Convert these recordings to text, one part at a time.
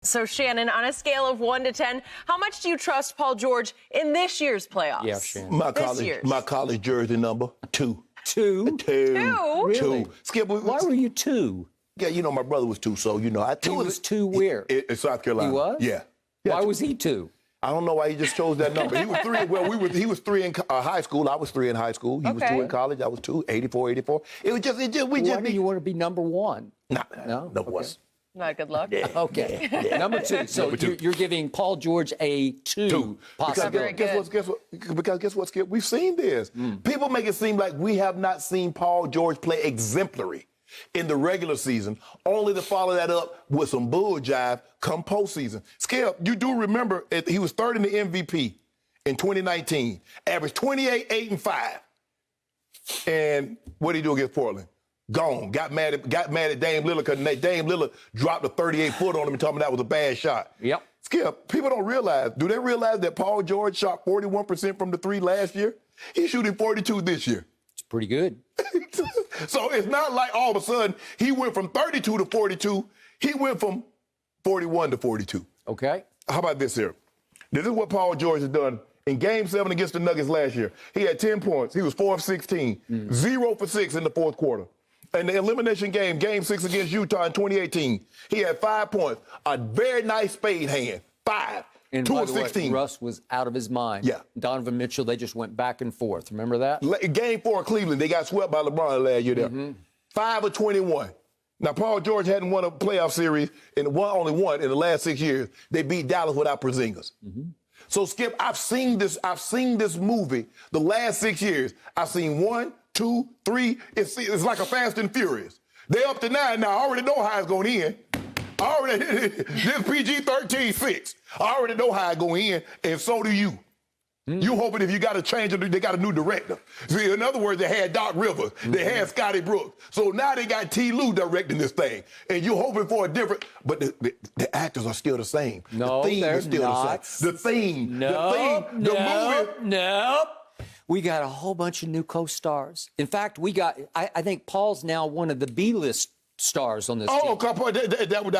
So, Shannon, on a scale of 1 to 10, how much do you trust Paul George in this year's playoffs? Yeah, Shannon. My college jersey number, 2. 2? 2. Really? 2. Skip, Why were you 2? Yeah, you know, my brother was 2, so, you know. He was 2 where? In South Carolina. He was? Yeah. Why was he 2? I don't know why he just chose that number. He was 3. Well, he was 3 in high school. I was 3 in high school. He was 2 in college. I was 2. 84, 84. Why do you want to be number 1? No, Okay. was. Not good luck. Yeah. Okay. Number 2. So Number 2. You're giving Paul George a 2 possibility. Guess what, Skip? We've seen this. People make it seem like we have not seen Paul George play exemplary in the regular season, only to follow that up with some bull jive come postseason. Skip, you do remember he was third in the MVP in 2019, averaged 28, 8, and 5. And what did he do against Portland? Gone. Got mad at Dame Lillard because Dame Lillard dropped a 38-footer on him and told him that was a bad shot. Yep. Skip, people don't realize. Do they realize that Paul George shot 41% from the 3 last year? He's shooting 42 this year. It's pretty good. So it's not like all of a sudden he went from 32 to 42. He went from 41 to 42. Okay. How about this here? This is what Paul George has done in Game 7 against the Nuggets last year. He had 10 points. He was 4 of 16, 0 for 6 in the fourth quarter. In the elimination game, Game 6 against Utah in 2018, he had 5 points, a very nice spade hand, 5, And 2 by of the way, 16. Russ was out of his mind. Yeah. Donovan Mitchell, they just went back and forth. Remember that? Game 4 in Cleveland, they got swept by LeBron last year there. 5 of 21. Now, Paul George hadn't won a playoff series, and only one in the last 6 years. They beat Dallas without Porzingis. So, Skip, I've seen this movie the last 6 years. I've seen 1, 2, 3. It's like a Fast and Furious. They're up to 9 now. I already know how it's going to end. This PG-13 6. I already know how it's going to end, and so do you. You hoping if you got to change it, they got a new director. See, in other words, they had Doc Rivers, they had Scotty Brooks. So now they got T. Lou directing this thing, and you're hoping for a different. But the actors are still the same. No, the theme they're is still not. the same. The theme, No, the movie. No. We got a whole bunch of new co-stars. In fact, I think Paul's now one of the B-list stars on this team. Oh, that's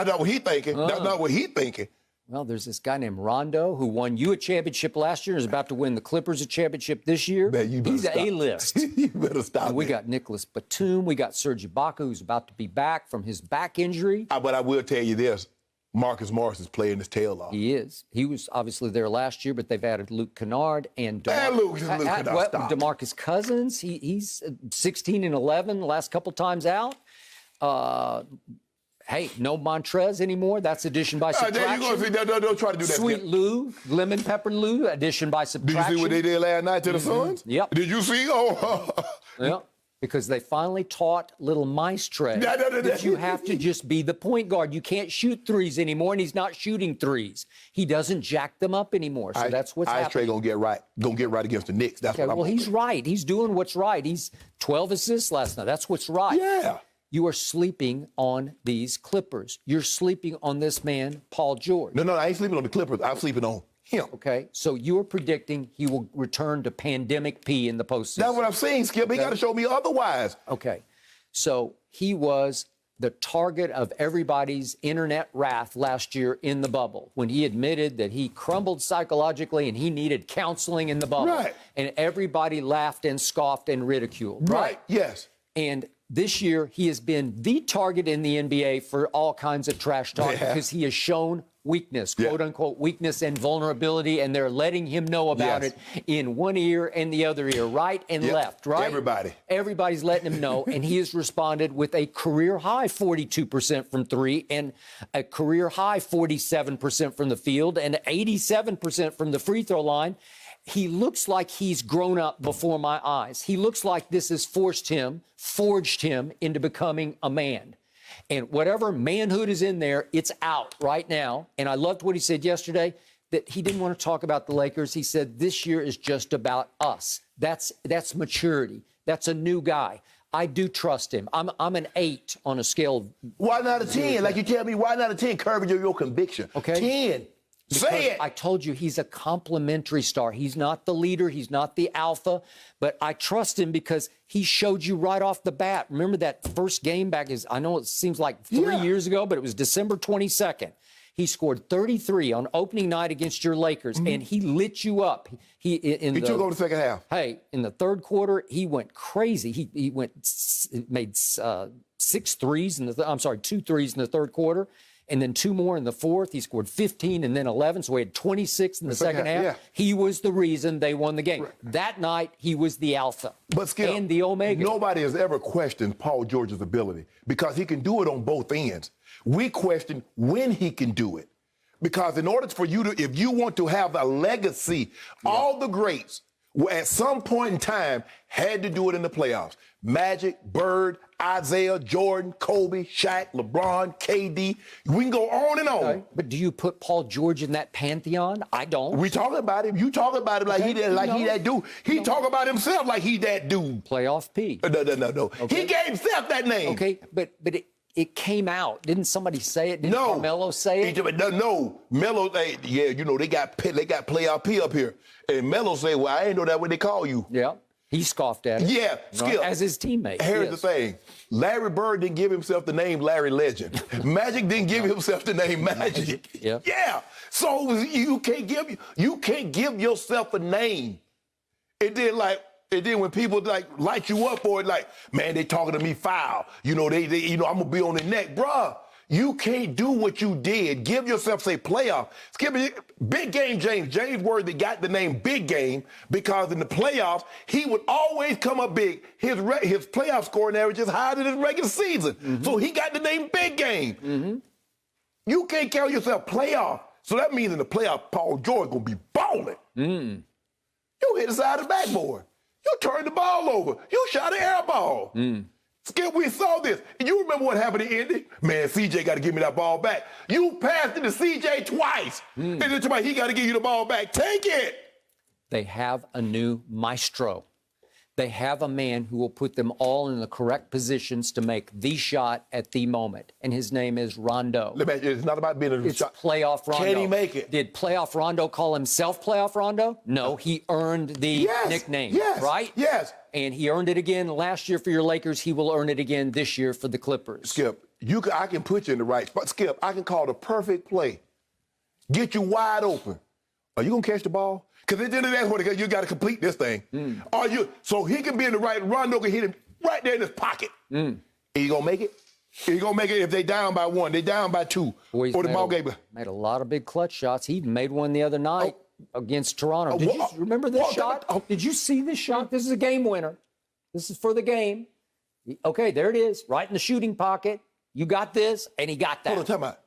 not what he's thinking. That's not what he's thinking. Well, there's this guy named Rondo who won you a championship last year and is about to win the Clippers a championship this year. Man, you better He's stop. A-list. You better stop. And we got Nicholas Batum. We got Serge Ibaka, who's about to be back from his back injury. But I will tell you this. Marcus Morris is playing his tail off. He is. He was obviously there last year, but they've added Luke Kennard and DeMarcus Cousins. He's 16 and 11 the last couple times out. Hey, no Montrez anymore. That's addition by subtraction. Don't try to do that. Sweet Lou, lemon pepper Lou, addition by subtraction. Did you see what they did last night to the Suns? Yep. Did you see? Yeah. Because they finally taught little Maestre that you have to just be the point guard. You can't shoot threes anymore, and he's not shooting threes. He doesn't jack them up anymore. So that's what's happening. Maestre gonna get right against the Knicks. That's what I'm hoping. He's right. He's doing what's right. He's 12 assists last night. That's what's right. Yeah. You are sleeping on these Clippers. You're sleeping on this man, Paul George. No, I ain't sleeping on the Clippers. I'm sleeping on him. Okay, so you are predicting he will return to pandemic P in the postseason. That's what I'm saying, Skip. He got to show me otherwise. Okay, so he was the target of everybody's internet wrath last year in the bubble when he admitted that he crumbled psychologically and he needed counseling in the bubble. Right. And everybody laughed and scoffed and ridiculed. Right, yes. And this year, he has been the target in the NBA for all kinds of trash talk because he has shown weakness, quote unquote, weakness and vulnerability, and they're letting him know about it in one ear and the other ear, right and left, right? Everybody's letting him know, and he has responded with a career high 42% from 3 and a career high 47% from the field and 87% from the free throw line. He looks like he's grown up before my eyes. He looks like this has forged him into becoming a man. And whatever manhood is in there, it's out right now. And I loved what he said yesterday, that he didn't want to talk about the Lakers. He said, this year is just about us. That's maturity. That's a new guy. I do trust him. I'm an 8 on a scale of... Why not a 10? Like you tell me, why not a 10? Curving your conviction. Okay. 10. Say it. I told you he's a complimentary star. He's not the leader. He's not the alpha. But I trust him because he showed you right off the bat. Remember that first game back I know it seems like 3 years ago, but it was December 22nd. He scored 33 on opening night against your Lakers, and he lit you up. He took over the second half. Hey, in the third quarter, he went crazy. He made 6 threes in the 2 threes in the third quarter, and then 2 more in the fourth. He scored 15 and then 11, so he had 26 in the second half. Yeah. He was the reason they won the game. Right. That night, he was the alpha and the omega. Nobody has ever questioned Paul George's ability because he can do it on both ends. We question when he can do it. Because in order for you to, if you want to have a legacy, all the greats at some point in time had to do it in the playoffs. Magic, Bird, Isaiah, Jordan, Kobe, Shaq, LeBron, KD. We can go on and on. Okay. But do you put Paul George in that pantheon? I don't. We talk about him. You talk about him like he that dude. He talk about himself like he that dude. Playoff P. No. Okay. He gave himself that name. Okay, but it came out. Didn't somebody say it? Didn't Carmelo say it? No. Melo, they got playoff P up here. And Melo say, well, I ain't know that what they call you. Yeah. He scoffed at it. Yeah, Skip. As his teammate. Here's the thing. Larry Bird didn't give himself the name Larry Legend. Magic didn't give himself the name Magic. Yeah. Yeah. So you can't give yourself a name. It did when people light you up for it, like, man, they talking to me foul. I'm gonna be on their neck, bruh. You can't do what you did. Give yourself, say, playoff. Skip it. Big Game James. James Worthy got the name Big Game because in the playoffs, he would always come up big. His playoff scoring average is higher than his regular season. Mm-hmm. So he got the name Big Game. Mm-hmm. You can't call yourself playoff. So that means in the playoff, Paul George going to be balling. Mm. You hit the side of the backboard. You turned the ball over. You shot an air ball. Mm. Skip, we saw this. And you remember what happened in Indy? Man, CJ got to give me that ball back. You passed it to CJ twice. And then he got to give you the ball back. Take it. They have a new maestro. They have a man who will put them all in the correct positions to make the shot at the moment. And his name is Rondo. It's not about being a shot. It's playoff Rondo. Can he make it? Did playoff Rondo call himself playoff Rondo? No, he earned the nickname, right? Yes. And he earned it again last year for your Lakers. He will earn it again this year for the Clippers. Skip, I can put you in the right spot. Skip, I can call the perfect play. Get you wide open. Are you going to catch the ball? Because at the end of the day, you got to complete this thing. So he can be in the right, Rondo can hit him right there in his pocket. Is he going to make it? Is he going to make it if they down by 1, they down by 2, or the ball game? Made a lot of big clutch shots. He even made one the other night against Toronto. Did you remember this shot? Did you see this shot? This is a game winner. This is for the game. Okay, there it is, right in the shooting pocket. You got this, and he got that. Hold on, time out.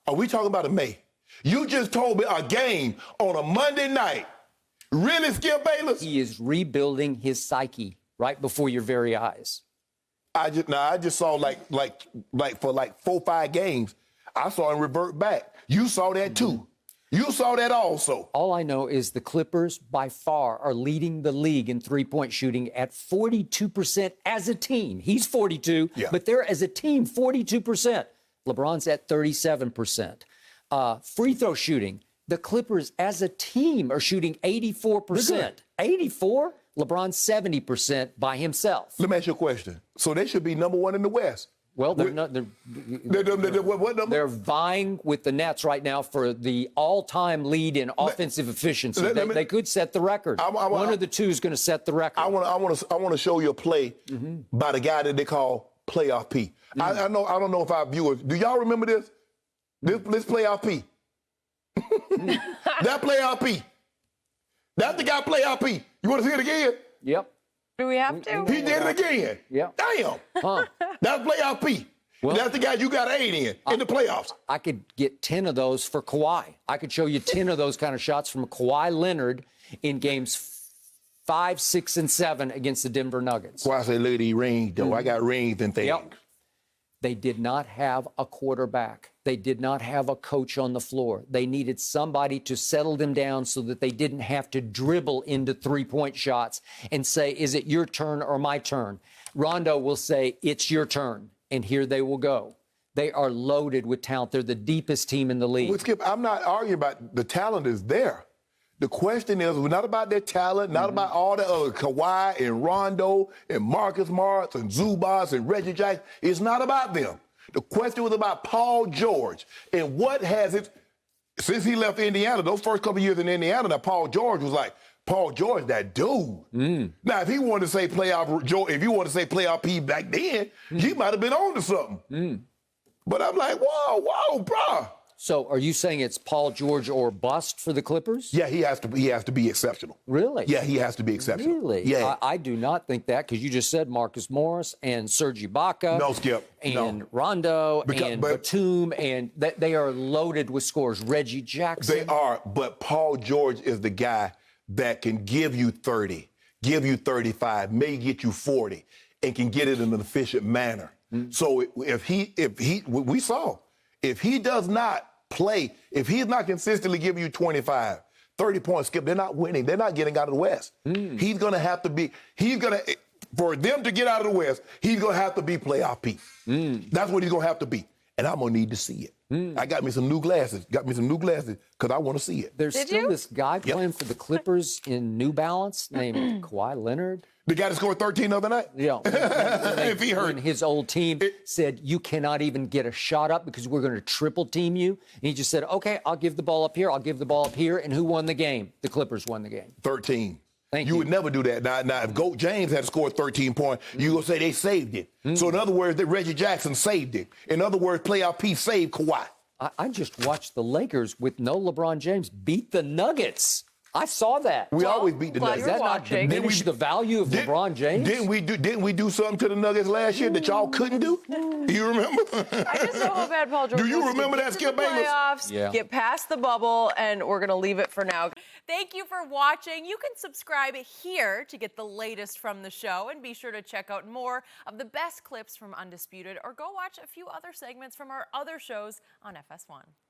Are we talking about a May? You just told me a game on a Monday night. Really, Skip Bayless? He is rebuilding his psyche right before your very eyes. I just saw like for 4 5 games, I saw him revert back. You saw that too. You saw that also. All I know is the Clippers by far are leading the league in three-point shooting at 42% as a team. He's 42, but they're as a team 42%. LeBron's at 37%. Free throw shooting. The Clippers as a team are shooting 84%. 84? LeBron's 70% by himself. Let me ask you a question. So they should be number 1 in the West. Well, they're not. What number? They're vying with the Nets right now for the all-time lead in offensive efficiency. They could set the record. One of the two is going to set the record. I want to show you a play by the guy that they call Playoff P. I don't know if our viewers, do y'all remember this? This Playoff P. That Playoff P. That's the guy Playoff P. You want to see it again? Yep. Do we have to? He did it again. Yeah. Damn. Huh. That's Playoff P. Well, that's the guy you got 8 in the playoffs. I could get 10 of those for Kawhi. I could show you 10 of those kind of shots from Kawhi Leonard in games 5, 6, and 7 against the Denver Nuggets. Kawhi say, look at these rings, though. I got rings and things. Yep. They did not have a quarterback. They did not have a coach on the floor. They needed somebody to settle them down so that they didn't have to dribble into three-point shots and say, is it your turn or my turn? Rondo will say, it's your turn, and here they will go. They are loaded with talent. They're the deepest team in the league. Well, Skip, I'm not arguing about the talent is there. The question is not about their talent, not about all the other Kawhi and Rondo and Marcus Morris and Zubas and Reggie Jackson. It's not about them. The question was about Paul George and what has it. since he left Indiana, those first couple years in Indiana, now Paul George was like, Paul George, that dude. Now, if he wanted to say playoff P back then, he might have been on to something. But I'm like, whoa, bro. So are you saying it's Paul George or bust for the Clippers? Yeah, he has to be exceptional. Really? Yeah, he has to be exceptional. Really? Yeah. I do not think that, because you just said Marcus Morris and Serge Ibaka. No, Skip. And Rondo and Batum, and they are loaded with scores. Reggie Jackson. They are, but Paul George is the guy that can give you 30, give you 35, may get you 40, and can get it in an efficient manner. So if he does not play, if he's not consistently giving you 25, 30 points, Skip, they're not winning. They're not getting out of the West. He's going to have to be, for them to get out of the West, he's going to have to be playoff P. That's what he's going to have to be. And I'm going to need to see it. I got me some new glasses. Because I want to see it. There's still this guy playing for the Clippers in New Balance named Kawhi Leonard. The guy that scored 13 the other night? Yeah. If he hurt. And his old team said, you cannot even get a shot up because we're going to triple team you. And he just said, okay, I'll give the ball up here. I'll give the ball up here. And who won the game? The Clippers won the game. 13. Thank you. You would never do that. Now if Goat James had scored 13 points, you going to say they saved it. So in other words, that Reggie Jackson saved it. In other words, playoff P saved Kawhi. I just watched the Lakers with no LeBron James beat the Nuggets. I saw that. We always beat the Nuggets. Does that not diminish the value of LeBron James? Didn't we do something to the Nuggets last year that y'all couldn't do? You remember? I just know how bad Paul George Do you wants to remember get that, to Skip the Bayless? playoffs, get past the bubble, and we're going to leave it for now. Thank you for watching. You can subscribe here to get the latest from the show, and be sure to check out more of the best clips from Undisputed, or go watch a few other segments from our other shows on FS1.